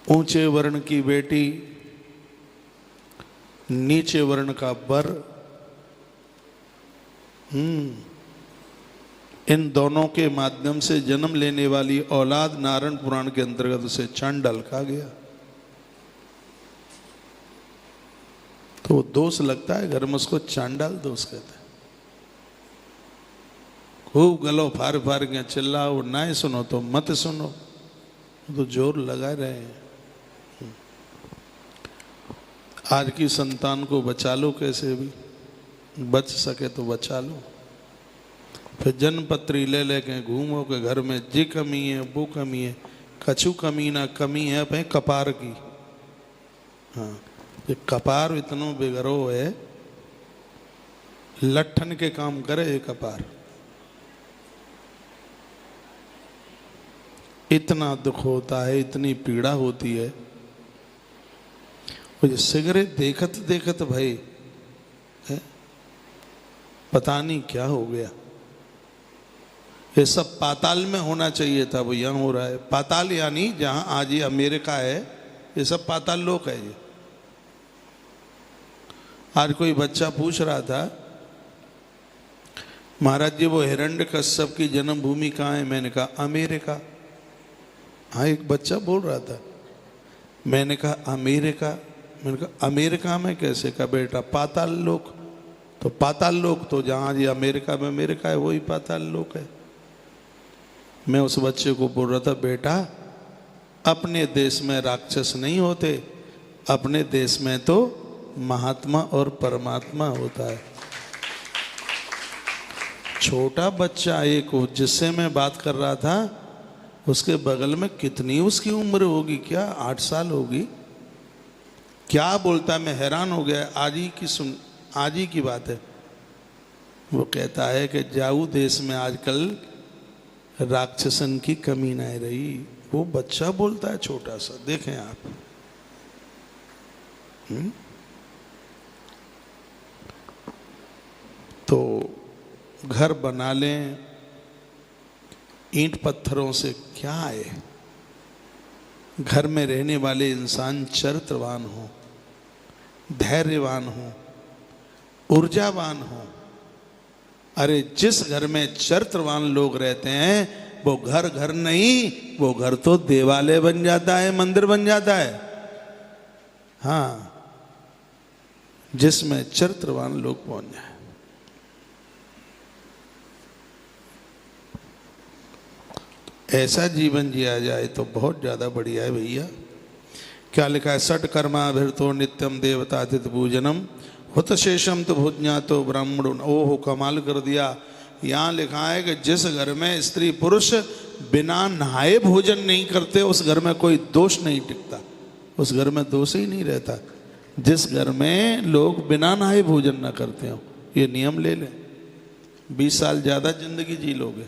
ऊंचे वर्ण की बेटी, नीचे वर्ण का वर, इन दोनों के माध्यम से जन्म लेने वाली औलाद नारायण पुराण के अंतर्गत उसे चांडाल कहा गया। तो दोष लगता है घर में, उसको चांडाल दोष कहते हैं। खूब गलो फार फार के चिल्लाओ, ना सुनो तो मत सुनो, तो जोर लगा रहे हैं। आज की संतान को बचा लो, कैसे भी बच सके तो बचा लो। फिर जन्मपत्री ले लेके घूमो के घर में जी कमी है वो कमी है, कछु कमी ना कमी है भाई कपार की। हाँ, ये कपार इतनो बिगड़ो है, लट्ठन के काम करे ये कपार। इतना दुख होता है, इतनी पीड़ा होती है। वो सिगरेट देखत देखत भाई है? पता नहीं क्या हो गया। ये सब पाताल में होना चाहिए था, वो यहाँ हो रहा है। पाताल यानी जहां आज ये अमेरिका है, ये सब पाताल लोक है। ये आज कोई बच्चा पूछ रहा था, महाराज जी वो हिरण्यकश्यप की जन्मभूमि कहाँ है? मैंने कहा अमेरिका। हाँ, एक बच्चा बोल रहा था। मैंने कहा अमेरिका? मैंने कहा अमेरिका में कैसे? कहा बेटा पाताल लोक। तो पाताल लोक तो जहाँ ये अमेरिका में अमेरिका है वही पाताल लोक है। मैं उस बच्चे को बोल रहा था, बेटा अपने देश में राक्षस नहीं होते, अपने देश में तो महात्मा और परमात्मा होता है। छोटा बच्चा एक जिससे मैं बात कर रहा था, उसके बगल में कितनी उसकी उम्र होगी, क्या 8 साल होगी, क्या बोलता है। मैं हैरान हो गया। आज ही की बात है। वो कहता है कि जाऊ देश में आजकल राक्षसन की कमी नहीं रही। वो बच्चा बोलता है, छोटा सा, देखें आप। तो घर बना लें ईंट पत्थरों से, क्या है। घर में रहने वाले इंसान चरित्रवान हो, धैर्यवान हो, ऊर्जावान हो। अरे जिस घर में चरित्रवान लोग रहते हैं वो घर घर नहीं, वो घर तो देवालय बन जाता है, मंदिर बन जाता है। हाँ, जिसमें चरित्रवान लोग पहुंच जाए। ऐसा जीवन जिया जाए तो बहुत ज्यादा बढ़िया है भैया। क्या लिखा है? षट कर्माभिर्तो नित्यम देवतातिथि पूजनम हुत शेषम तो भुज्ञा तो ब्राह्मण। ओहो, कमाल कर दिया। यहाँ लिखा है कि जिस घर में स्त्री पुरुष बिना नहाए भोजन नहीं करते, उस घर में कोई दोष नहीं टिकता, उस घर में दोष ही नहीं रहता। जिस घर में लोग बिना नहाए भोजन ना करते हो, ये नियम ले लें, 20 साल ज़्यादा जिंदगी जी लोगे,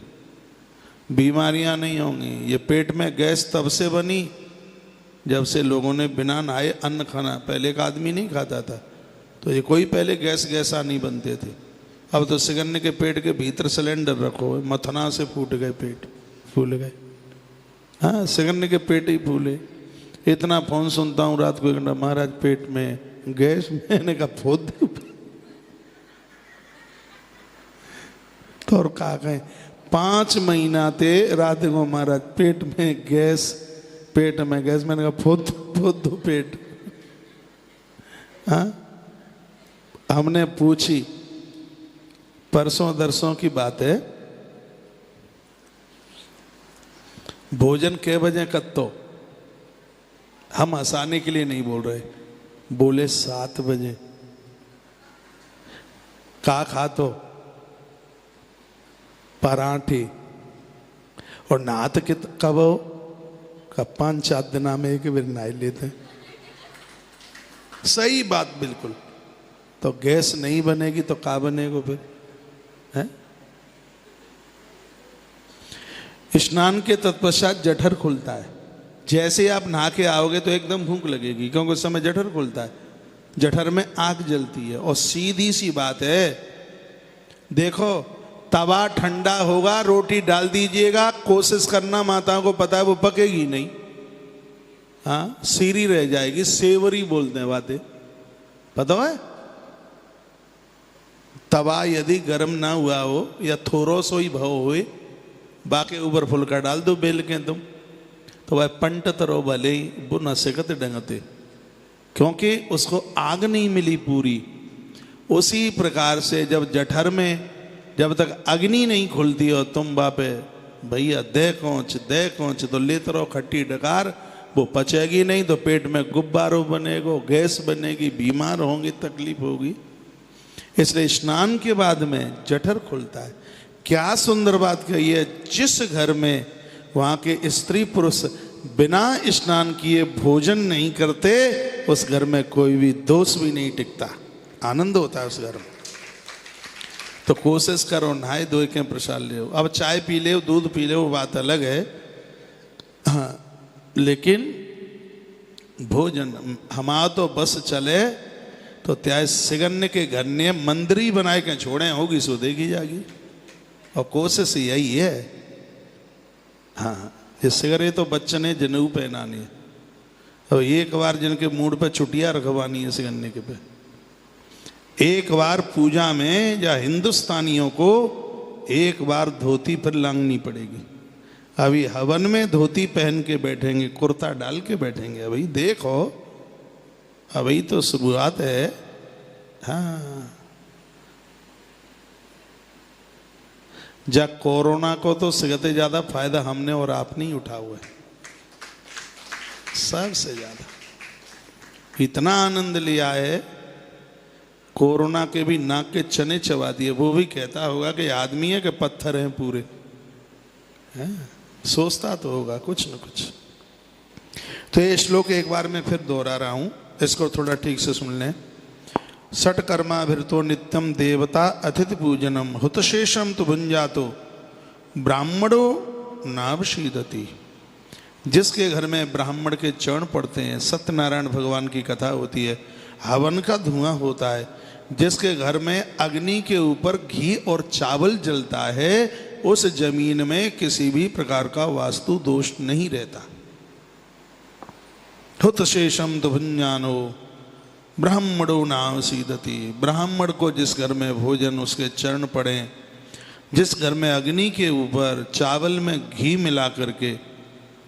बीमारियां नहीं होंगी। ये पेट में गैस तब से बनी जब से लोगों ने बिना नहाए अन्न खाना। पहले का आदमी नहीं खाता था, तो ये कोई पहले गैसा नहीं बनते थे। अब तो सिगन्ने के पेट के भीतर सिलेंडर रखो, मथना से फूट गए, पेट फूल गए। हाँ, सिगन्ने के पेट ही फूले। इतना फोन सुनता हूँ रात को, महाराज पेट में गैस। मैंने कहा फोद तो और कहा कहें 5 महीना थे रात को, महाराज पेट में गैस, पेट में गैस। मैंने कहा फोद दो पेट। हाँ, हमने पूछी, परसों दरसों की बात है, भोजन कै बजे कत्तो? हम हंसाने के लिए नहीं बोल रहे, बोले 7 बजे। का खा तो पराठे और नात के कब हो? का 5-4 दिन में एक बार नहा लेते हैं। सही बात बिल्कुल। तो गैस नहीं बनेगी तो का बनेगा फिर? है स्नान के तत्पश्चात जठर खुलता है। जैसे आप नहा के आओगे तो एकदम भूख लगेगी, क्योंकि उस समय जठर खुलता है, जठर में आग जलती है। और सीधी सी बात है, देखो तवा ठंडा होगा, रोटी डाल दीजिएगा, कोशिश करना, माताओं को पता है वो पकेगी नहीं। हाँ सीरी रह जाएगी, सेवरी बोलते हैं बातें, पता है। तवा यदि गर्म ना हुआ हो या थोड़ो सो ही भाव हुए, बाकी ऊपर फुलका डाल दो बेल के तुम, तो वह पंटत रो भले ही वो न सेकते डंगते, क्योंकि उसको आग नहीं मिली पूरी। उसी प्रकार से जब जठर में जब तक अग्नि नहीं खुलती हो तुम बापे भैया दे कोंच तो लेते रहो खट्टी डकार, वो पचेगी नहीं तो पेट में गुब्बारों बनेगो, गैस बनेगी, बीमार होंगी, तकलीफ होगी। इसलिए स्नान के बाद में जठर खुलता है। क्या सुंदर बात कही है, जिस घर में वहाँ के स्त्री पुरुष बिना स्नान किए भोजन नहीं करते, उस घर में कोई भी दोष भी नहीं टिकता, आनंद होता है उस घर में। तो कोशिश करो नहाए धोए के प्रसाद ले। अब चाय पी ले, दूध पी ले, वो बात अलग है, हाँ, लेकिन भोजन हमारा तो बस चले तो त्याग सिगन्ने के घर ने मंदिरी बनाए के छोड़े होगी सो देगी जागी, और कोशिश यही है। हाँ, ये सिगरे तो बच्चे ने जनेऊ पहनानी है, और एक बार जिनके मूड पे छुट्टियां रखवानी है सिगन्ने के पे, एक बार पूजा में या हिंदुस्तानियों को एक बार धोती पर लांगनी पड़ेगी। अभी हवन में धोती पहन के बैठेंगे, कुर्ता डाल के बैठेंगे, अभी देखो अभी तो शुरुआत है। हाँ, जब कोरोना को तो सबसे ज्यादा फायदा हमने और आप नहीं उठा हुआ है, सबसे ज्यादा इतना आनंद लिया है। कोरोना के भी नाक के चने चबा दिए, वो भी कहता होगा कि आदमी है कि पत्थर हैं पूरे, है? सोचता तो होगा कुछ न कुछ। तो ये श्लोक एक बार मैं फिर दोहरा रहा हूं, इसको थोड़ा ठीक से सुन लें। षट्कर्माभिर्तो नित्यम देवता अतिथि पूजनम हुतशेषम तु भुंजातो ब्राह्मणो नावशीदति। जिसके घर में ब्राह्मण के चरण पड़ते हैं, सत्यनारायण भगवान की कथा होती है, हवन का धुआं होता है, जिसके घर में अग्नि के ऊपर घी और चावल जलता है, उस जमीन में किसी भी प्रकार का वास्तु दोष नहीं रहता। हुतशेषम तु भुंजानो ब्राह्मणो नावसीदति। ब्राह्मण को जिस घर में भोजन उसके चरण पड़े, जिस घर में अग्नि के ऊपर चावल में घी मिला करके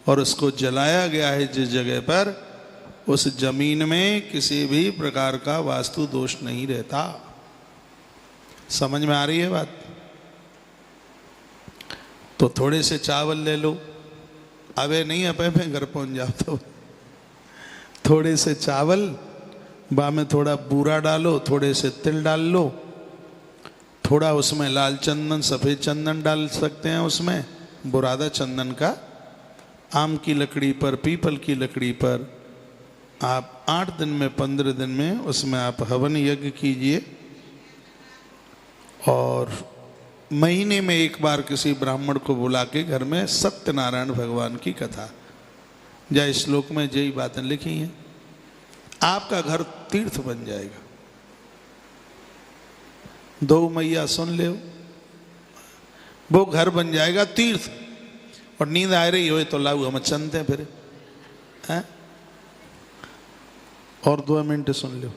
और उसको जलाया गया है जिस जगह पर, उस जमीन में किसी भी प्रकार का वास्तु दोष नहीं रहता। समझ में आ रही है बात? तो थोड़े से चावल ले लो, अबे नहीं अपे पे घर पहुंच जाओ तो थोड़े से चावल, बा में थोड़ा बूरा डालो, थोड़े से तिल डाल लो, थोड़ा उसमें लाल चंदन सफ़ेद चंदन डाल सकते हैं, उसमें बुरादा चंदन का, आम की लकड़ी पर, पीपल की लकड़ी पर आप 8 दिन में 15 दिन में उसमें आप हवन यज्ञ कीजिए। और महीने में एक बार किसी ब्राह्मण को बुला के घर में सत्यनारायण भगवान की कथा, जय श्लोक में जय बातें लिखी हैं, आपका घर तीर्थ बन जाएगा। 2 मैया सुन ले, वो घर बन जाएगा तीर्थ। और नींद आ रही हो तो लाऊ हम चलते हैं फिर, हैं? और 2 मिनट सुन लो।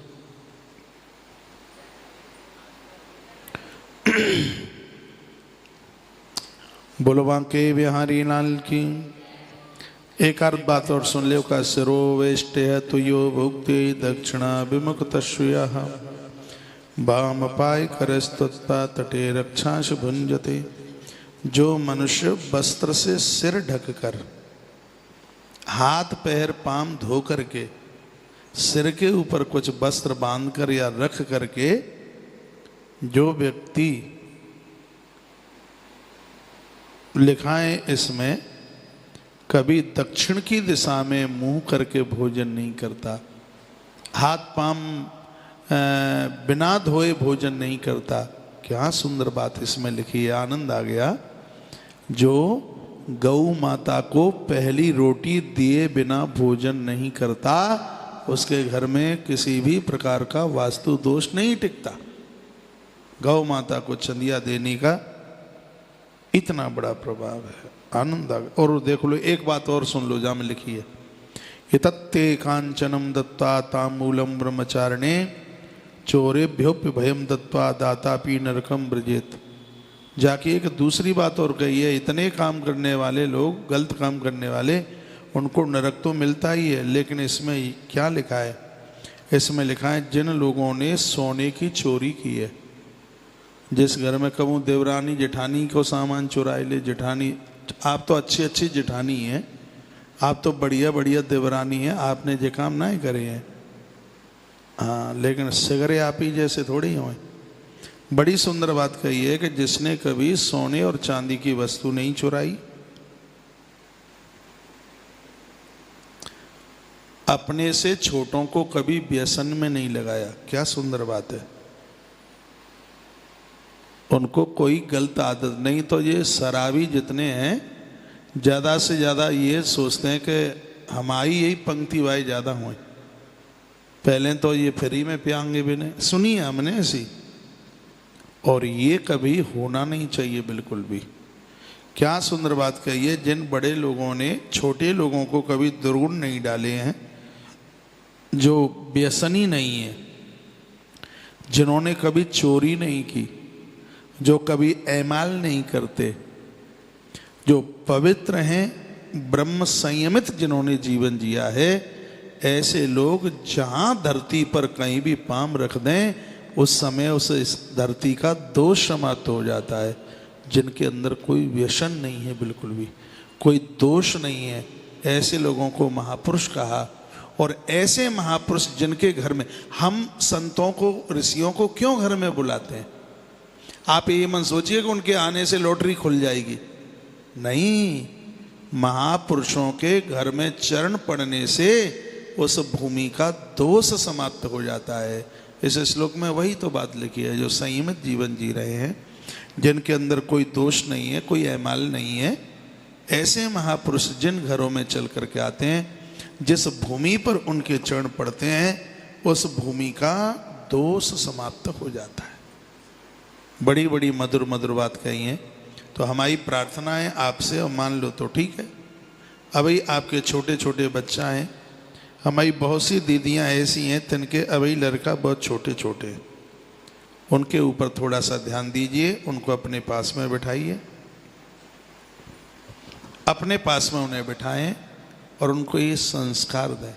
बोलो बांके बिहारी लाल की। एक अर्थ बात और सुन लो का सिरो वेष्ट है तुयो भुक्ति दक्षिणा विमुख तस्या वाम पाय करस्तुत्ता तटे रक्षांश भुंजते। जो मनुष्य वस्त्र से सिर ढककर, हाथ पैर पांव धो करके, सिर के ऊपर कुछ वस्त्र बांधकर या रख करके जो व्यक्ति, लिखा है इसमें, कभी दक्षिण की दिशा में मुंह करके भोजन नहीं करता, हाथ पांव बिना धोए भोजन नहीं करता। क्या सुंदर बात इसमें लिखी है, आनंद आ गया। जो गौ माता को पहली रोटी दिए बिना भोजन नहीं करता, उसके घर में किसी भी प्रकार का वास्तु दोष नहीं टिकता। गौ माता को चंदिया देने का इतना बड़ा प्रभाव है, आनंद आ गया। और देख लो, एक बात और सुन लो जहाँ में लिखी है, हितत्ते कांचनम दत्वा तांबूलम ब्रह्मचारिणे चोरेभ्योप्य भयम दत्वा दातापि नरकम ब्रजेत। जाके एक दूसरी बात और कही है, इतने काम करने वाले लोग, गलत काम करने वाले, उनको नरक तो मिलता ही है, लेकिन इसमें क्या लिखा है? इसमें लिखा है जिन लोगों ने सोने की चोरी की है। जिस घर में कहूँ देवरानी जेठानी को सामान चुराए ले, जेठानी आप तो अच्छी अच्छी जेठानी हैं, आप तो बढ़िया बढ़िया देवरानी हैं, आपने ये काम ना ही करे हैं। हाँ, लेकिन सिगरे आप ही जैसे थोड़ी हों। बड़ी सुंदर बात कही है कि जिसने कभी सोने और चांदी की वस्तु नहीं चुराई, अपने से छोटों को कभी व्यसन में नहीं लगाया, क्या सुंदर बात है। उनको कोई गलत आदत नहीं। तो ये शराबी जितने हैं ज़्यादा से ज़्यादा ये सोचते हैं कि हमारी यही पंक्ति वाई ज़्यादा हुए, पहले तो ये फ्री में पियांगे भी नहीं, सुनी है हमने ऐसी। और ये कभी होना नहीं चाहिए बिल्कुल भी। क्या सुंदर बात कही है, जिन बड़े लोगों ने छोटे लोगों को कभी दुर्गुण नहीं डाले हैं, जो व्यसनी नहीं है, जिन्होंने कभी चोरी नहीं की, जो कभी ऐमाल नहीं करते, जो पवित्र हैं, ब्रह्म संयमित जिन्होंने जीवन जिया है, ऐसे लोग जहाँ धरती पर कहीं भी पांव रख दें उस समय उस धरती का दोष समाप्त हो जाता है। जिनके अंदर कोई व्यसन नहीं है, बिल्कुल भी कोई दोष नहीं है, ऐसे लोगों को महापुरुष कहा। और ऐसे महापुरुष जिनके घर में हम संतों को, ऋषियों को क्यों घर में बुलाते हैं? आप ये मन सोचिए कि उनके आने से लॉटरी खुल जाएगी, नहीं। महापुरुषों के घर में चरण पड़ने से उस भूमि का दोष समाप्त हो जाता है। इस श्लोक में वही तो बात लिखी है, जो संयमित जीवन जी रहे हैं, जिनके अंदर कोई दोष नहीं है, कोई ऐमाल नहीं है, ऐसे महापुरुष जिन घरों में चल करके आते हैं, जिस भूमि पर उनके चरण पड़ते हैं, उस भूमि का दोष समाप्त हो जाता है। बड़ी बड़ी मधुर मधुर बात कही है। तो हमारी प्रार्थना है आपसे, और मान लो तो ठीक है। अभी आपके छोटे छोटे बच्चा हैं, हमारी बहुत सी दीदियां ऐसी हैं जिनके अभी लड़का बहुत छोटे छोटे हैं, उनके ऊपर थोड़ा सा ध्यान दीजिए, उनको अपने पास में बिठाइए, अपने पास में उन्हें बिठाएं और उनको ये संस्कार दें।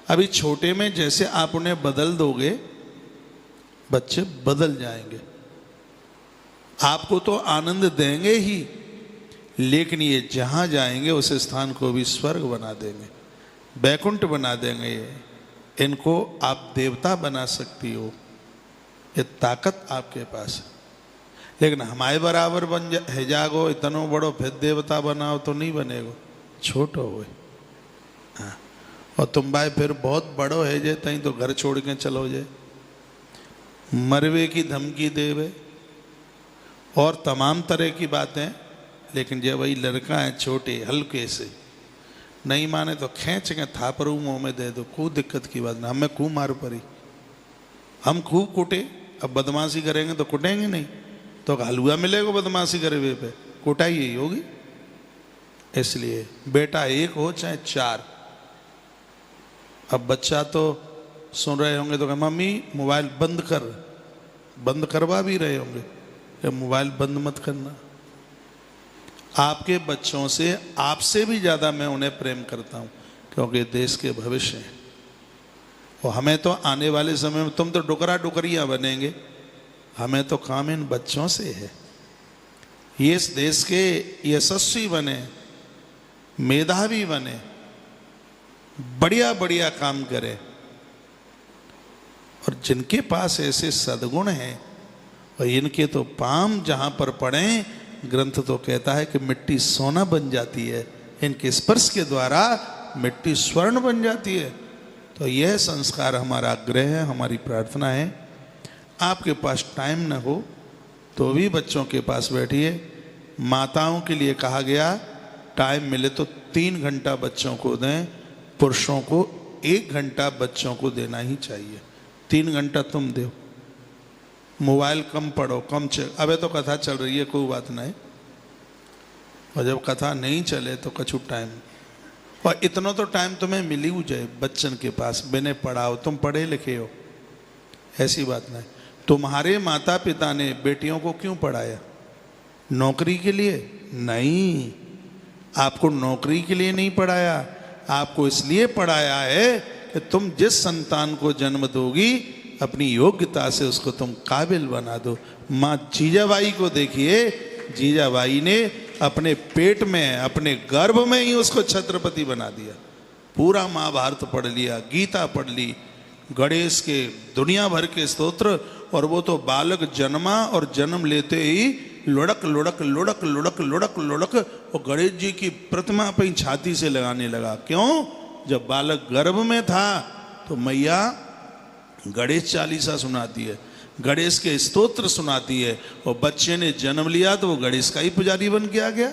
अभी छोटे में जैसे आप उन्हें बदल दोगे, बच्चे बदल जाएंगे, आपको तो आनंद देंगे ही, लेकिन ये जहाँ जाएंगे उस स्थान को भी स्वर्ग बना देंगे, बैकुंठ बना देंगे। इनको आप देवता बना सकती हो, ये ताकत आपके पास है। लेकिन हमारे बराबर बन है जागो, इतनो बड़ो फिर देवता बनाओ तो नहीं बनेगो, छोटो हो। हाँ, और तुम भाई फिर बहुत बड़ो है जे तई तो घर छोड़ के चलो जे, मरवे की धमकी देवे और तमाम तरह की बातें। लेकिन जब वही लड़का है छोटे हल्के से, नहीं माने तो खींच के थापरू मुँह में दे दो, कोई दिक्कत की बात नहीं। हमें खूब मार पड़ी, हम खूब कूटे, अब बदमाशी करेंगे तो कुटेंगे नहीं, तो हलवा मिलेगा बदमाशी करे हुए पे, कुटाई यही होगी। इसलिए बेटा एक हो चाहे चार। अब बच्चा तो सुन रहे होंगे तो मम्मी मोबाइल बंद कर, बंद करवा भी रहे होंगे, ये मोबाइल बंद मत करना। आपके बच्चों से, आपसे भी ज़्यादा मैं उन्हें प्रेम करता हूँ, क्योंकि देश के भविष्य हैं। और हमें तो आने वाले समय में, तुम तो डुकरा डुकरियाँ बनेंगे, हमें तो काम इन बच्चों से है। ये इस देश के यशस्वी बने, मेधावी बने, बढ़िया बढ़िया काम करें। और जिनके पास ऐसे सद्गुण हैं, और इनके तो पाम जहाँ पर पड़े, ग्रंथ तो कहता है कि मिट्टी सोना बन जाती है, इनके स्पर्श के द्वारा मिट्टी स्वर्ण बन जाती है। तो यह संस्कार हमारा आग्रह है, हमारी प्रार्थना है। आपके पास टाइम न हो तो भी बच्चों के पास बैठिए। माताओं के लिए कहा गया टाइम मिले तो 3 घंटा बच्चों को दें, पुरुषों को 1 घंटा बच्चों को देना ही चाहिए। 3 घंटा तुम दो, मोबाइल कम पढ़ो, कम चेक। अबे तो कथा चल रही है, कोई बात नहीं, और जब कथा नहीं चले तो कछु टाइम और इतना तो टाइम तुम्हें मिली हो जाए बच्चन के पास, बिना पढ़ाओ, तुम पढ़े लिखे हो, ऐसी बात नहीं। तुम्हारे माता पिता ने बेटियों को क्यों पढ़ाया? नौकरी के लिए नहीं, आपको नौकरी के लिए नहीं पढ़ाया, आपको इसलिए पढ़ाया है कि तुम जिस संतान को जन्म दोगी अपनी योग्यता से उसको तुम काबिल बना दो। माँ जीजाबाई को देखिए, जीजाबाई ने अपने पेट में, अपने गर्भ में ही उसको छत्रपति बना दिया। पूरा महाभारत पढ़ लिया, गीता पढ़ ली, गणेश के दुनिया भर के स्तोत्र, और वो तो बालक जन्मा और जन्म लेते ही लुढ़क लुढ़क लुढ़क लुढ़क लुढ़क लुढ़क और गणेश जी की प्रतिमा पे ही छाती से लगाने लगा। क्यों? जब बालक गर्भ में था तो मैया गणेश चालीसा सुनाती है, गणेश के स्तोत्र सुनाती है, और बच्चे ने जन्म लिया तो वो गणेश का ही पुजारी बन के आ गया।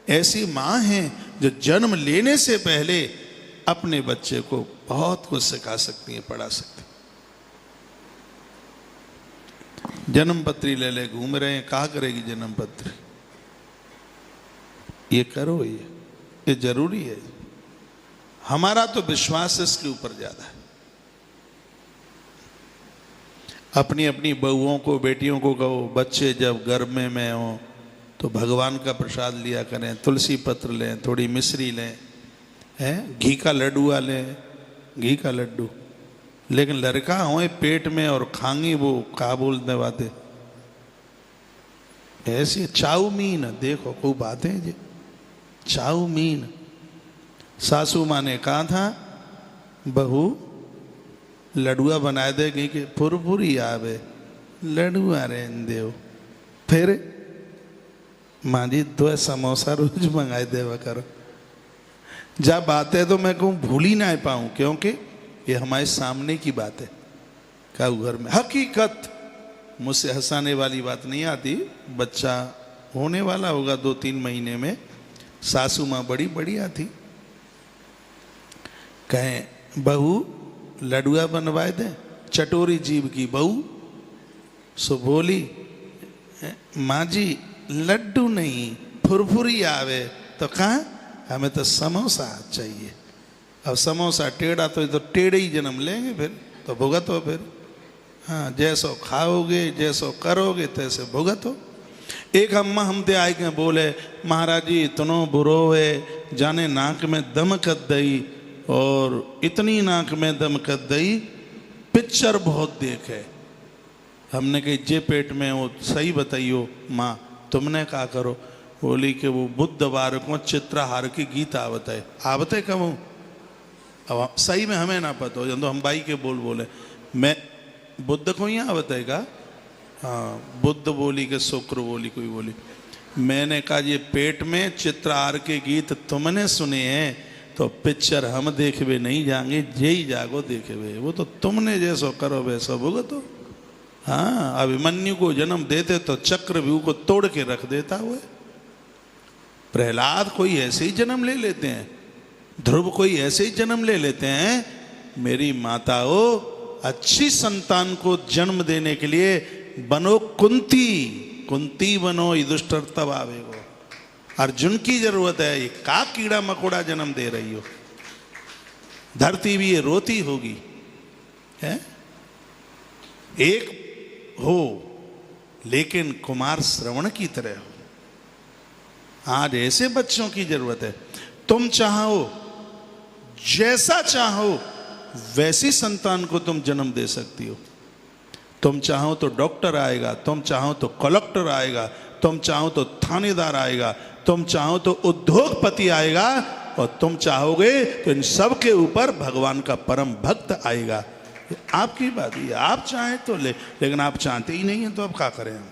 ऐसी माँ हैं जो जन्म लेने से पहले अपने बच्चे को बहुत कुछ सिखा सकती हैं, पढ़ा सकती हैं। जन्म पत्री ले ले घूम रहे हैं, कहा करेगी जन्म पत्री? ये करो, ये जरूरी है। हमारा तो विश्वास इसके ऊपर ज्यादा है। अपनी अपनी बहुओं को, बेटियों को कहो, बच्चे जब गर्भ में हो तो भगवान का प्रसाद लिया करें, तुलसी पत्र लें, थोड़ी मिश्री लें, हैं, घी का लड्डू लें, घी का लड्डू। लेकिन लड़का हो पेट में और खांगी वो का बोलने वाते ऐसी चाउमीन, देखो खूब बातें जी, चाउमीन। सासू माँ ने कहा था बहू लडुआ बनाए देगी कि फुरफुरी आवे, लडुआ रहन देव। फिर माँ जी 2 समोसा रोज मंगाए देवा करो। जब बातें तो मैं कहूँ भूल ही ना पाऊँ, क्योंकि ये हमारे सामने की बात है। का घर में हकीकत, मुझसे हंसाने वाली बात नहीं आती। बच्चा होने वाला होगा 2-3 महीने में, सासू माँ बड़ी बढ़िया थी, कहें बहू लडुआ बनवाए दे, चटोरी जीव की बहू। सो बोली माँ जी लड्डू नहीं फुरफुरी आवे, तो कहा हमें तो समोसा चाहिए। अब समोसा टेढ़ा तो टेढ़े ही जन्म लेंगे, फिर तो भुगत हो। फिर हाँ, जैसो खाओगे जैसो करोगे तैसे भुगत हो। एक अम्मा हमते आए के बोले महाराज जी इतनो बुरो है, जाने नाक में दम कद दई, और इतनी नाक में दम कद दई, पिक्चर बहुत देखे। हमने कही जे पेट में वो सही बताइयो माँ, तुमने कहा करो? बोली कि वो बुधवार को चित्रहार की गीत आवत है। आवत है कब? अब सही में हमें ना पता हो, तो हम भाई के बोले मैं बुद्ध को ही आवत है का? हाँ, बुद्ध बोली के शुक्र बोली, कोई बोली। मैंने कहा ये पेट में चित्रहार के गीत तुमने सुने हैं तो पिक्चर हम देखे नहीं जाएंगे, जे ही जागो देखे हुए, वो तो तुमने जैसो करो वैसो भुगतो। हाँ, अभिमन्यु को जन्म देते तो चक्रव्यूह को तोड़ के रख देता हुए। प्रहलाद कोई ऐसे ही जन्म ले लेते हैं, ध्रुव कोई ऐसे ही जन्म ले लेते हैं। मेरी माताओं, अच्छी संतान को जन्म देने के लिए बनो कुंती, कुंती बनो, युधिष्ठिर तब आवेगो। अर्जुन की जरूरत है, ये का कीड़ा मकोड़ा जन्म दे रही हो? धरती भी ये रोती होगी, है? एक हो लेकिन कुमार श्रवण की तरह हो। आज ऐसे बच्चों की जरूरत है। तुम चाहो, जैसा चाहो वैसी संतान को तुम जन्म दे सकती हो। तुम चाहो तो डॉक्टर आएगा, तुम चाहो तो कलेक्टर आएगा, तुम चाहो तो थानेदार आएगा, तुम चाहो तो उद्योगपति आएगा, और तुम चाहोगे तो इन सब के ऊपर भगवान का परम भक्त आएगा। आपकी बात है, आप चाहें तो ले, लेकिन आप चाहते ही नहीं है तो अब क्या करें हम?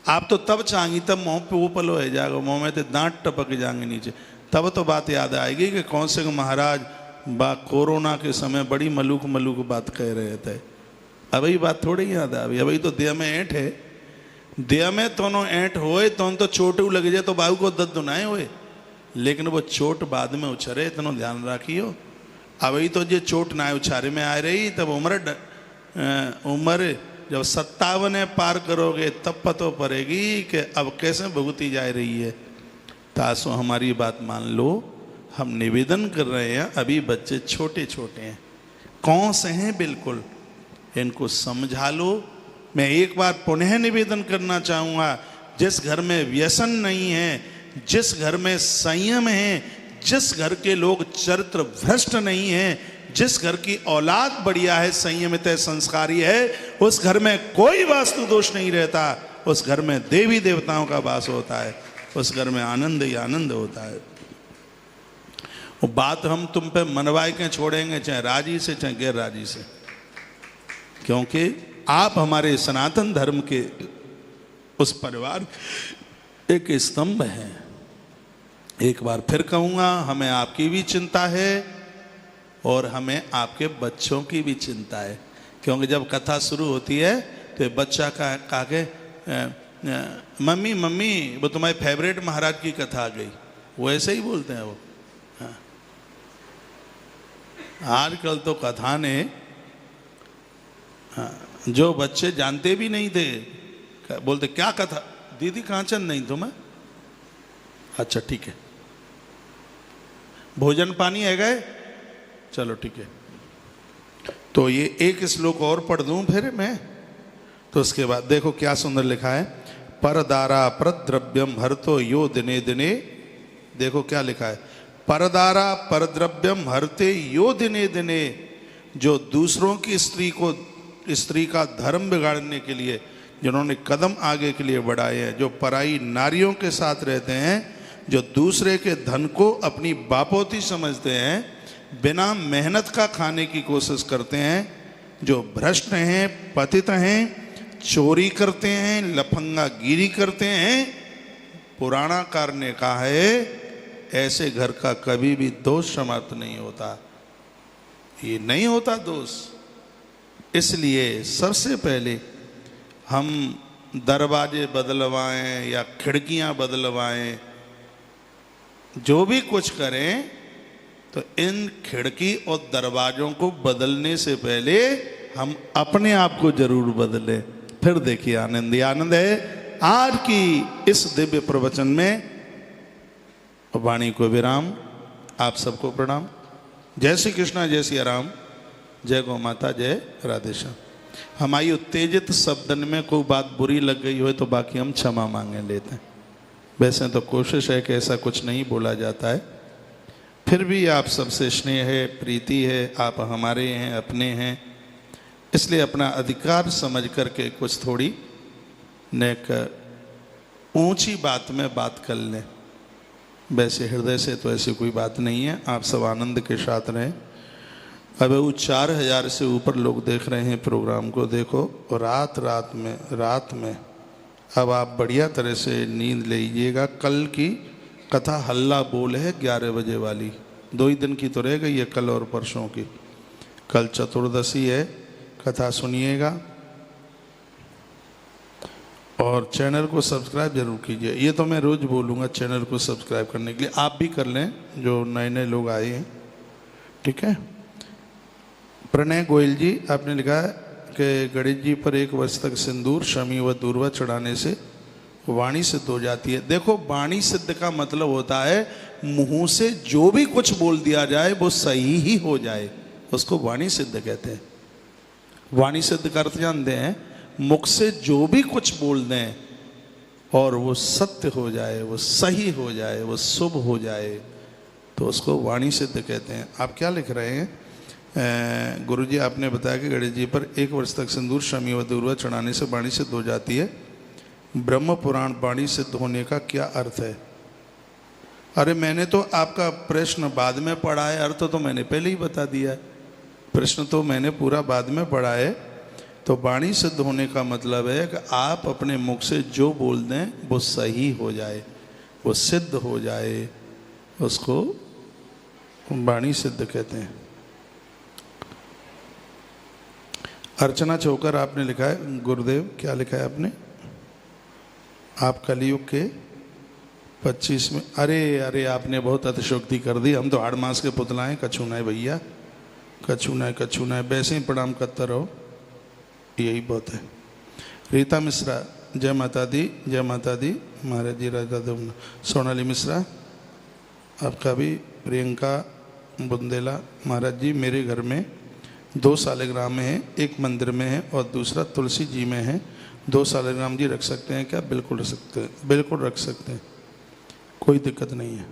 आप तो तब चाहेंगी तब मुँह पे वो पलो है जाएगा, मुँह में तो दांत टपक जाएंगे नीचे, तब तो बात याद आएगी कि कौन से महाराज कोरोना के समय बड़ी मलूक मलूक बात कह रहे थे। अभी बात थोड़ी याद आ, अभी तो देह में ऐंठ है, देह में दोनों ऐंठ होए तो चोट लग जाए तो बाहू को दर्द दुनाए होए, लेकिन वो चोट बाद में उछरे, इतना ध्यान रखियो। अभी तो जो चोट ना उछारे में आ रही, तब उम्र जब 57 पार करोगे तब पता पड़ेगी कि अब कैसे भुगती जा रही है। तासो हमारी बात मान लो, हम निवेदन कर रहे हैं, अभी बच्चे छोटे छोटे हैं, कौन से हैं, बिल्कुल इनको समझा लो। मैं एक बार पुनः निवेदन करना चाहूँगा, जिस घर में व्यसन नहीं है, जिस घर में संयम है, जिस घर के लोग चरित्र भ्रष्ट नहीं हैं, जिस घर की औलाद बढ़िया है, संयमित है, संस्कारी है, उस घर में कोई वास्तु दोष नहीं रहता, उस घर में देवी देवताओं का वास होता है, उस घर में आनंद ही आनंद होता है। वो बात हम तुम पे मनवा के छोड़ेंगे, चाहे राजी से चाहे गैर राजी से, क्योंकि आप हमारे सनातन धर्म के उस परिवार एक स्तंभ हैं। एक बार फिर कहूँगा, हमें आपकी भी चिंता है और हमें आपके बच्चों की भी चिंता है, क्योंकि जब कथा शुरू होती है तो बच्चा कहा के मम्मी मम्मी वो तुम्हारे फेवरेट महाराज की कथा आ गई, वो ऐसे ही बोलते हैं वो। हाँ। आजकल तो कथा ने, हाँ, जो बच्चे जानते भी नहीं थे बोलते क्या कथा, दीदी कांचन नहीं तुम्हें, अच्छा ठीक है, भोजन पानी है गए, चलो ठीक है। तो ये एक श्लोक और पढ़ दूं फिर मैं, तो उसके बाद देखो क्या सुंदर लिखा है, परदारा परद्रव्यम हरतो यो दिने दिने, देखो क्या लिखा है, परदारा परद्रव्यम हरते यो दिने दिने, जो दूसरों की स्त्री का धर्म बिगाड़ने के लिए जिन्होंने कदम आगे के लिए बढ़ाए हैं, जो पराई नारियों के साथ रहते हैं, जो दूसरे के धन को अपनी बापोती समझते हैं, बिना मेहनत का खाने की कोशिश करते हैं, जो भ्रष्ट हैं, पतित हैं, चोरी करते हैं, लफंगा गिरी करते हैं, पुराणाकार ने कहा है ऐसे घर का कभी भी दोष समाप्त नहीं होता, ये नहीं होता दोष। इसलिए सबसे पहले हम दरवाजे बदलवाएं या खिड़कियां बदलवाएं, जो भी कुछ करें तो इन खिड़की और दरवाजों को बदलने से पहले हम अपने आप को जरूर बदलें, फिर देखिए आनंद ही आनंद है। आज की इस दिव्य प्रवचन में वाणी को विराम, आप सबको प्रणाम। जय श्री कृष्णा, जय श्री राम, जय गौ माता, जय राधे श्याम। हमारी उत्तेजित शब्दन में कोई बात बुरी लग गई हो तो बाकी हम क्षमा मांगे लेते हैं, वैसे तो कोशिश है कि ऐसा कुछ नहीं बोला जाता है, फिर भी आप सबसे स्नेह है, प्रीति है, आप हमारे हैं, अपने हैं, इसलिए अपना अधिकार समझ करके कुछ थोड़ी नेक ऊंची बात में बात कर लें। वैसे हृदय से तो ऐसी कोई बात नहीं है, आप सब आनंद के साथ रहें। अब वो 4000 से ऊपर लोग देख रहे हैं प्रोग्राम को, देखो, और रात में अब आप बढ़िया तरह से नींद लीजिएगा। कल की कथा हल्ला बोल है 11 बजे वाली, 2 ही दिन की तो रह गई है, कल और परसों की। कल चतुर्दशी है, कथा सुनिएगा और चैनल को सब्सक्राइब जरूर कीजिए। ये तो मैं रोज़ बोलूँगा चैनल को सब्सक्राइब करने के लिए, आप भी कर लें जो नए नए लोग आए हैं, ठीक है। प्रणय गोयल जी, आपने लिखा है कि गणेश जी पर 1 वर्ष तक सिंदूर, शमी व दूर्वा चढ़ाने से वाणी सिद्ध हो जाती है। देखो, वाणी सिद्ध का मतलब होता है मुंह से जो भी कुछ बोल दिया जाए वो सही ही हो जाए, उसको वाणी सिद्ध कहते हैं। वाणी सिद्ध का अर्थ जानते हैं, मुख से जो भी कुछ बोल दें और वो सत्य हो जाए, वो सही हो जाए, वो शुभ हो जाए, तो उसको वाणी सिद्ध कहते हैं। आप क्या लिख रहे हैं? गुरुजी, आपने बताया कि गणेश जी पर 1 वर्ष तक सिंदूर, शमी व दूर्वा चढ़ाने से वाणी सिद्ध हो जाती है। ब्रह्म पुराण वाणी सिद्ध होने का क्या अर्थ है? अरे मैंने तो आपका प्रश्न बाद में पढ़ा है, अर्थ तो मैंने पहले ही बता दिया है। प्रश्न तो मैंने पूरा बाद में पढ़ा है। तो वाणी सिद्ध होने का मतलब है कि आप अपने मुख से जो बोल दें वो सही हो जाए, वो सिद्ध हो जाए, उसको वाणी सिद्ध कहते हैं। अर्चना चौकर, आपने लिखा है, गुरुदेव क्या लिखा है आपने? आप कलयुग के 25 में, अरे आपने बहुत अतिशोक्ति कर दी, हम तो 8 मास के पुतलाएं, कछु नहीं भैया, कछु नहीं, वैसे ही प्रणाम करता रहो, यही बहुत है। रीता मिश्रा, जय माता दी, जय माता दी, महाराज जी राजा। सोनाली मिश्रा, आपका भी प्रियंका बुंदेला, महाराज जी मेरे घर में 2 सालिग्राम है, एक मंदिर में है और दूसरा तुलसी जी में है। 2 सालिग्राम जी रख सकते हैं क्या? बिल्कुल रख सकते हैं, बिल्कुल रख सकते हैं, कोई दिक्कत नहीं है।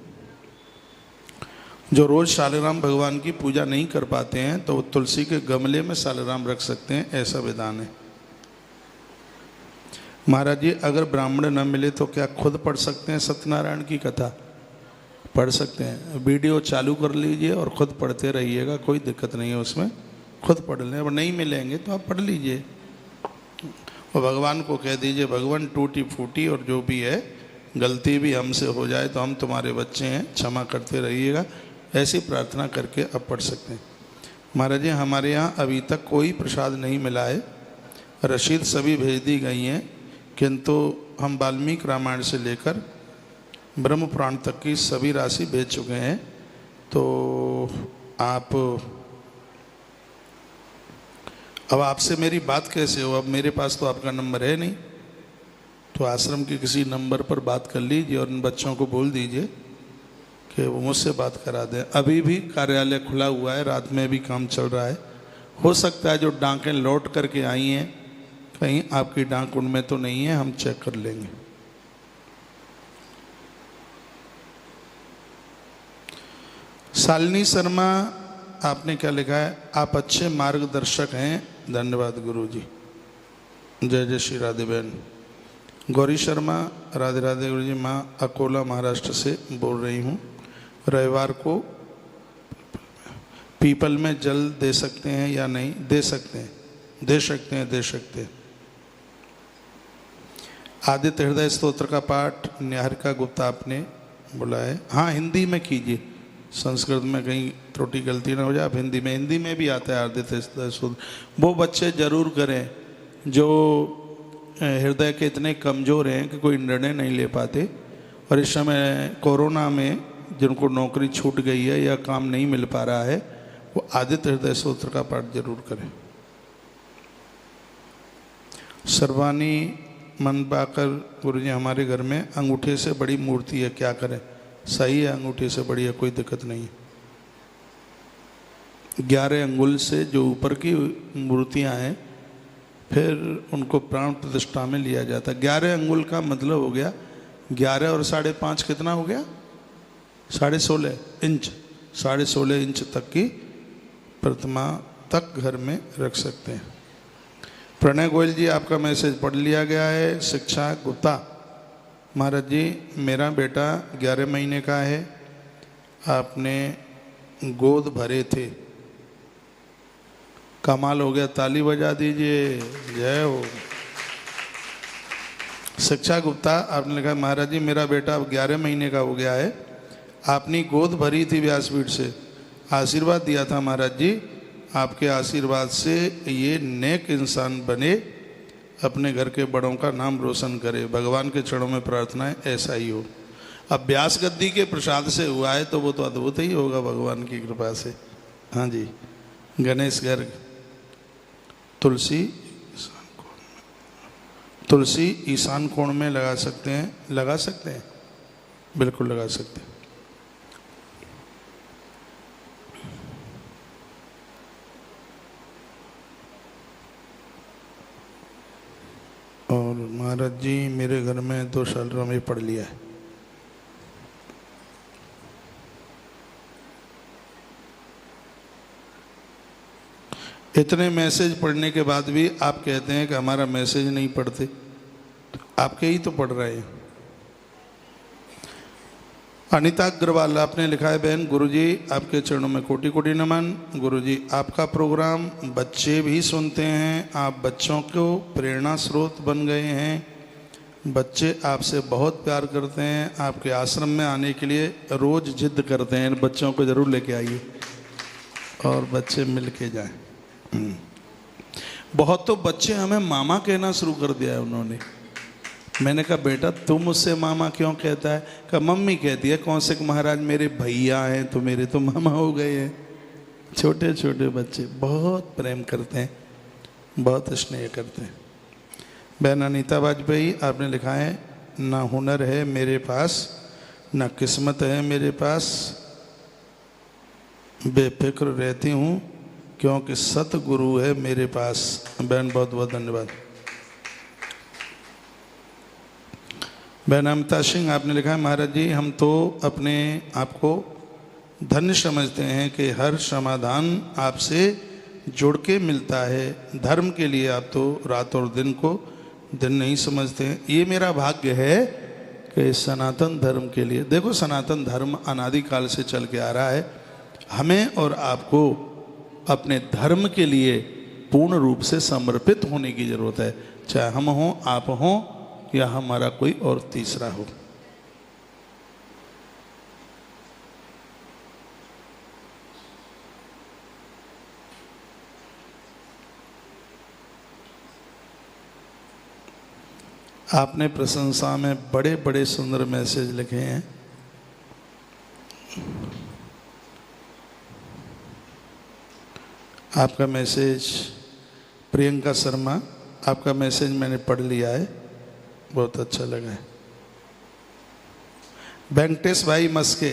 जो रोज़ सालिग्राम भगवान की पूजा नहीं कर पाते हैं तो वो तुलसी के गमले में सालिग्राम रख सकते हैं, ऐसा विधान है। महाराज जी अगर ब्राह्मण न मिले तो क्या खुद पढ़ सकते हैं? सत्यनारायण की कथा पढ़ सकते हैं, वीडियो चालू कर लीजिए और ख़ुद पढ़ते रहिएगा, कोई दिक्कत नहीं है उसमें, खुद पढ़ लें। अब नहीं मिलेंगे तो आप पढ़ लीजिए और भगवान को कह दीजिए, भगवान टूटी फूटी और जो भी है गलती भी हमसे हो जाए तो हम तुम्हारे बच्चे हैं, क्षमा करते रहिएगा, ऐसी प्रार्थना करके अब पढ़ सकते हैं। महाराज जी हमारे यहाँ अभी तक कोई प्रसाद नहीं मिला है, रसीद सभी भेज दी गई हैं, किंतु हम वाल्मीकि रामायण से लेकर ब्रह्म पुराण तक की सभी राशि भेज चुके हैं। तो आप अब आपसे मेरी बात कैसे हो? अब मेरे पास तो आपका नंबर है नहीं, तो आश्रम के किसी नंबर पर बात कर लीजिए और उन बच्चों को बोल दीजिए कि वो मुझसे बात करा दें। अभी भी कार्यालय खुला हुआ है, रात में भी काम चल रहा है। हो सकता है जो डांकें लौट करके आई हैं कहीं आपकी डांक उनमें तो नहीं है, हम चेक कर लेंगे। शालिनी शर्मा आपने क्या लिखा है? आप अच्छे मार्गदर्शक हैं, धन्यवाद गुरुजी, जय जय श्री राधे बहन। गौरी शर्मा राधे राधे गुरुजी, माँ अकोला महाराष्ट्र से बोल रही हूँ। रविवार को पीपल में जल दे सकते हैं या नहीं? दे सकते हैं, दे सकते हैं, दे सकते हैं। आदित्य हृदय स्तोत्र का पाठ निहारिका गुप्ता आपने बोला है, हाँ हिंदी में कीजिए, संस्कृत में कहीं त्रुटि गलती ना हो जाए, आप हिंदी में भी आता है आदित्य हृदय स्तोत्र। वो बच्चे जरूर करें जो हृदय के इतने कमज़ोर हैं कि कोई निर्णय नहीं ले पाते, और इस समय कोरोना में जिनको नौकरी छूट गई है या काम नहीं मिल पा रहा है, वो आदित्य हृदय स्तोत्र का पाठ जरूर करें। सर्वानी मनबाकर गुरुजी, हमारे घर में अंगूठे से बड़ी मूर्ति है, क्या करें? सही है, अंगूठे से बड़ी है, कोई दिक्कत नहीं है। 11 अंगुल से जो ऊपर की मूर्तियां हैं फिर उनको प्राण प्रतिष्ठा में लिया जाता है। 11 अंगुल का मतलब हो गया 11 और 5.5 कितना हो गया? 16.5 इंच, 16.5 इंच तक की प्रतिमा तक घर में रख सकते हैं। प्रणय गोयल जी आपका मैसेज पढ़ लिया गया है। शिक्षा गुप्ता, महाराज जी मेरा बेटा 11 महीने का है, आपने गोद भरे थे, कमाल हो गया, ताली बजा दीजिए, जय हो। शिक्षा गुप्ता आपने लिखा, महाराज जी मेरा बेटा अब 11 महीने का हो गया है, आपने गोद भरी थी व्यासपीठ से, आशीर्वाद दिया था महाराज जी, आपके आशीर्वाद से ये नेक इंसान बने, अपने घर के बड़ों का नाम रोशन करे, भगवान के चरणों में प्रार्थना है ऐसा ही हो। अब व्यास गद्दी के प्रसाद से हुआ है तो वो तो अद्भुत ही होगा भगवान की कृपा से। हाँ जी, गणेश गर्ग, तुलसी ईशान कोण में लगा सकते हैं, लगा सकते हैं, बिल्कुल लगा सकते हैं। और महाराज जी मेरे घर में 2 साल में पढ़ लिया है। इतने मैसेज पढ़ने के बाद भी आप कहते हैं कि हमारा मैसेज नहीं पढ़ते, आपके ही तो पढ़ रहे हैं। अनिता अग्रवाल आपने लिखा है, बहन गुरुजी आपके चरणों में कोटि कोटि नमन। गुरुजी आपका प्रोग्राम बच्चे भी सुनते हैं, आप बच्चों को प्रेरणा स्रोत बन गए हैं, बच्चे आपसे बहुत प्यार करते हैं, आपके आश्रम में आने के लिए रोज़ जिद करते हैं, इन बच्चों को ज़रूर लेके आइए और बच्चे मिल के जाएँ। बहुत तो बच्चे हमें मामा कहना शुरू कर दिया है उन्होंने। मैंने कहा बेटा तुम मुझसे मामा क्यों कहता है? कहा मम्मी कहती है, कौन से महाराज मेरे भैया हैं तो मेरे तो मामा हो गए हैं। छोटे छोटे बच्चे बहुत प्रेम करते हैं, बहुत स्नेह करते हैं। बहन अनीता वाजपेयी आपने लिखा है, ना हुनर है मेरे पास ना किस्मत है मेरे पास, बेफिक्र रहती हूँ क्योंकि सतगुरु है मेरे पास। बहन बहुत बहुत धन्यवाद। बहन अमिता सिंह आपने लिखा है, महाराज जी हम तो अपने आप को धन्य समझते हैं कि हर समाधान आपसे जुड़ के मिलता है। धर्म के लिए आप तो रात और दिन को दिन नहीं समझते हैं। ये मेरा भाग्य है कि सनातन धर्म के लिए, देखो सनातन धर्म अनादिकाल से चल के आ रहा है। हमें और आपको अपने धर्म के लिए पूर्ण रूप से समर्पित होने की जरूरत है, चाहे हम हों, आप हों या हमारा कोई और तीसरा हो। आपने प्रशंसा में बड़े बड़े सुंदर मैसेज लिखे हैं। आपका मैसेज, प्रियंका शर्मा, आपका मैसेज मैंने पढ़ लिया है, बहुत अच्छा लगा है। वेंकटेश भाई मस्के,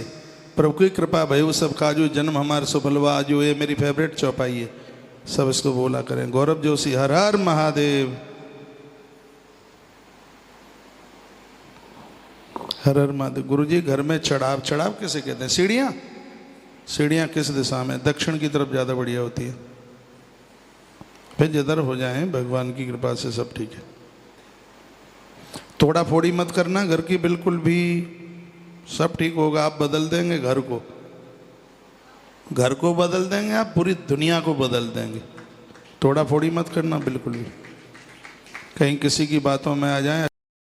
प्रभु की कृपा भयु सब काजू, जन्म हमार सुफलवा आजू, ये मेरी फेवरेट चौपाई है, सब इसको बोला करें। गौरव जोशी, हर हर महादेव, हर हर महादेव। गुरु जी घर में चढ़ाव, चढ़ाव किसे कहते हैं? सीढ़ियाँ, सीढ़ियाँ किस दिशा में? दक्षिण की तरफ ज़्यादा बढ़िया होती है। फिर जिधर हो जाए भगवान की कृपा से सब ठीक है। तोड़ा फोड़ी मत करना घर की, बिल्कुल भी, सब ठीक होगा। आप बदल देंगे घर को, घर को बदल देंगे आप, पूरी दुनिया को बदल देंगे। तोड़ा फोड़ी मत करना बिल्कुल भी, कहीं किसी की बातों में आ जाए।